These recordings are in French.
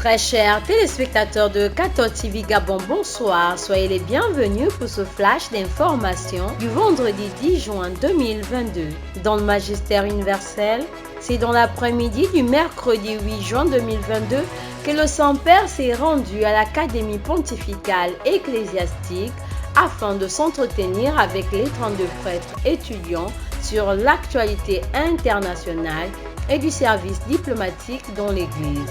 Très chers téléspectateurs de 14 TV Gabon, bonsoir. Soyez les bienvenus pour ce flash d'information du vendredi 10 juin 2022. Dans le magistère universel, c'est dans l'après-midi du mercredi 8 juin 2022 que le Saint-Père s'est rendu à l'Académie pontificale ecclésiastique afin de s'entretenir avec les 32 prêtres étudiants sur l'actualité internationale et du service diplomatique dans l'Église.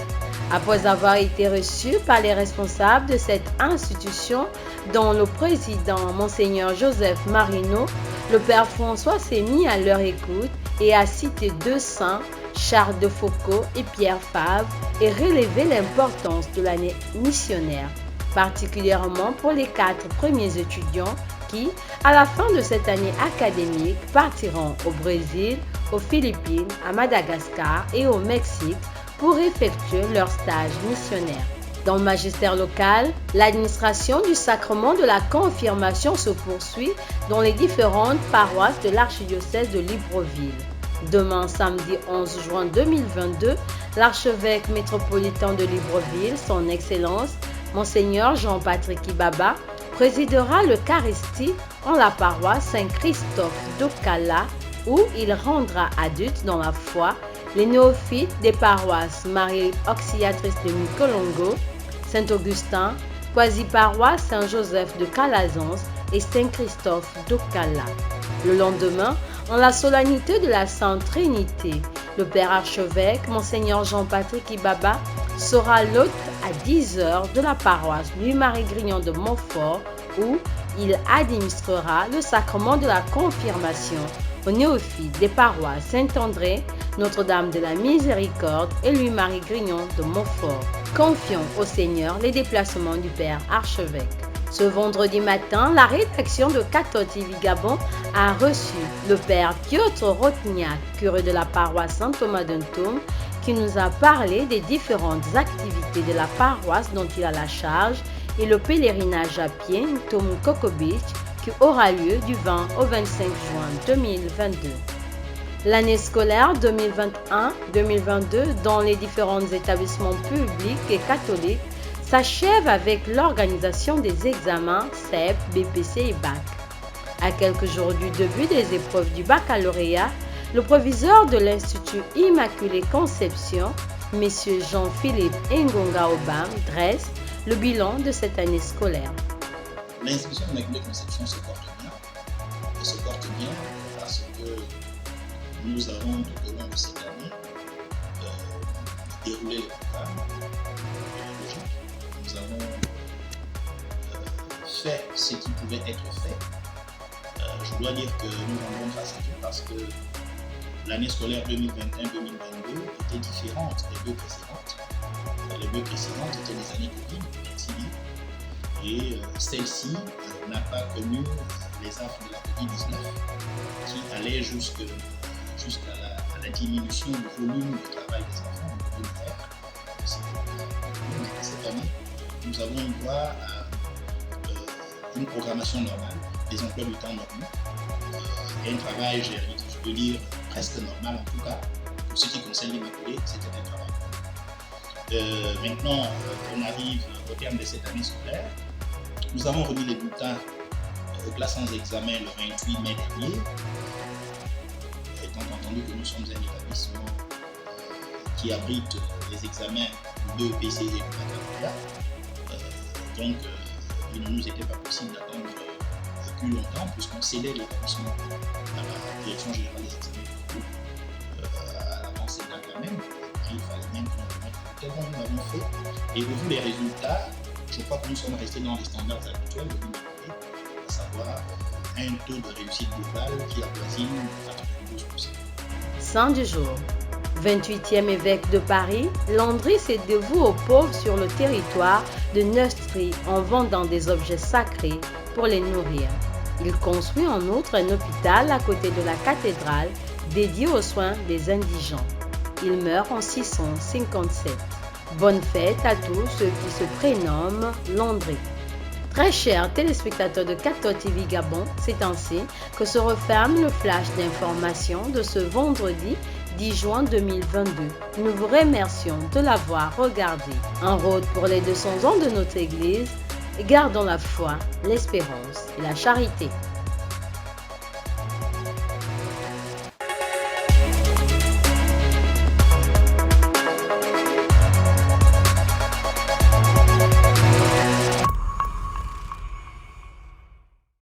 Après avoir été reçu par les responsables de cette institution, dont le président Monseigneur Joseph Marino, le Père François s'est mis à leur écoute et a cité deux saints, Charles de Foucault et Pierre Fabre, et relevé l'importance de l'année missionnaire, particulièrement pour les 4 premiers étudiants qui, à la fin de cette année académique, partiront au Brésil, aux Philippines, à Madagascar et au Mexique pour effectuer leur stage missionnaire. Dans le magistère local, l'administration du sacrement de la confirmation se poursuit dans les différentes paroisses de l'archidiocèse de Libreville. Demain, samedi 11 juin 2022, l'archevêque métropolitain de Libreville, son Excellence, Monseigneur Jean-Patrick Ibaba, présidera l'Eucharistie en la paroisse Saint-Christophe d'Okala, où il rendra adultes dans la foi les néophytes des paroisses Marie Auxiliatrice de Mikolongo, Saint-Augustin, quasi-paroisse Saint-Joseph de Calazans et Saint-Christophe d'Okala. Le lendemain, en la solennité de la Sainte Trinité, le Père archevêque, Monseigneur Jean-Patrick Ibaba, sera l'hôte à 10h de la paroisse Louis-Marie Grignon de Montfort, où il administrera le sacrement de la confirmation aux néophytes des paroisses Saint-André, Notre-Dame de la Miséricorde et Louis-Marie Grignon de Montfort. Confions au Seigneur les déplacements du Père archevêque. Ce vendredi matin, la rédaction de 14 TV Gabon a reçu le Père Piotr Rotniak, curé de la paroisse Saint-Thomas d'Untum, qui nous a parlé des différentes activités de la paroisse dont il a la charge et le pèlerinage à pied Ntum Coco Beach qui aura lieu du 20 au 25 juin 2022. L'année scolaire 2021-2022 dans les différents établissements publics et catholiques s'achève avec l'organisation des examens CEP, BPC et BAC. À quelques jours du début des épreuves du baccalauréat, le proviseur de l'Institut Immaculée Conception, M. Jean-Philippe Ngonga Obam, dresse le bilan de cette année scolaire. L'institution Immaculée Conception se porte bien. Elle se porte bien parce que nous avons tout au long de cette année déroulé les programmes pédagogiques. Nous avons fait ce qui pouvait être fait. Je dois dire que nous rendons grâce à Dieu parce que l'année scolaire 2021-2022 était différente des deux précédentes. Les deux précédentes étaient des années Covid, merci bien. Et celle-ci n'a pas connu les affres de la Covid-19 qui allait jusqu'à la diminution du volume de travail des enfants, du volume horaire. Cette année, nous avons eu droit à une programmation normale, des emplois du temps normaux, et un travail, je peux dire, presque normal en tout cas. Pour ce qui concerne l'Immaculée, c'était un travail. Maintenant, on arrive au terme de cette année scolaire. Nous avons remis les bulletins aux classes sans examen le 28 mai dernier, étant entendu que nous sommes un établissement qui abrite les examens de PC et du baccalauréat. Donc, il ne nous était pas possible d'attendre plus longtemps puisqu'on cédait l'établissement à la Direction Générale des Examens à l'avance cette date là même. Il fallait même qu'on remette le bulletin. Donc, nous l'avons fait. Et au vu des résultats, je crois que nous sommes restés dans les standards habituels de l'Immaculée, à savoir un taux de réussite globale qui avoisine 92%. Saint du jour. 28e évêque de Paris, Landry se dévoue aux pauvres sur le territoire de Neustrie en vendant des objets sacrés pour les nourrir. Il construit en outre un hôpital à côté de la cathédrale dédié aux soins des indigents. Il meurt en 657. Bonne fête à tous ceux qui se prénomment Landry. Très chers téléspectateurs de 14 TV Gabon, c'est ainsi que se referme le flash d'information de ce vendredi 10 juin 2022. Nous vous remercions de l'avoir regardé. En route pour les 200 ans de notre Église, gardons la foi, l'espérance et la charité.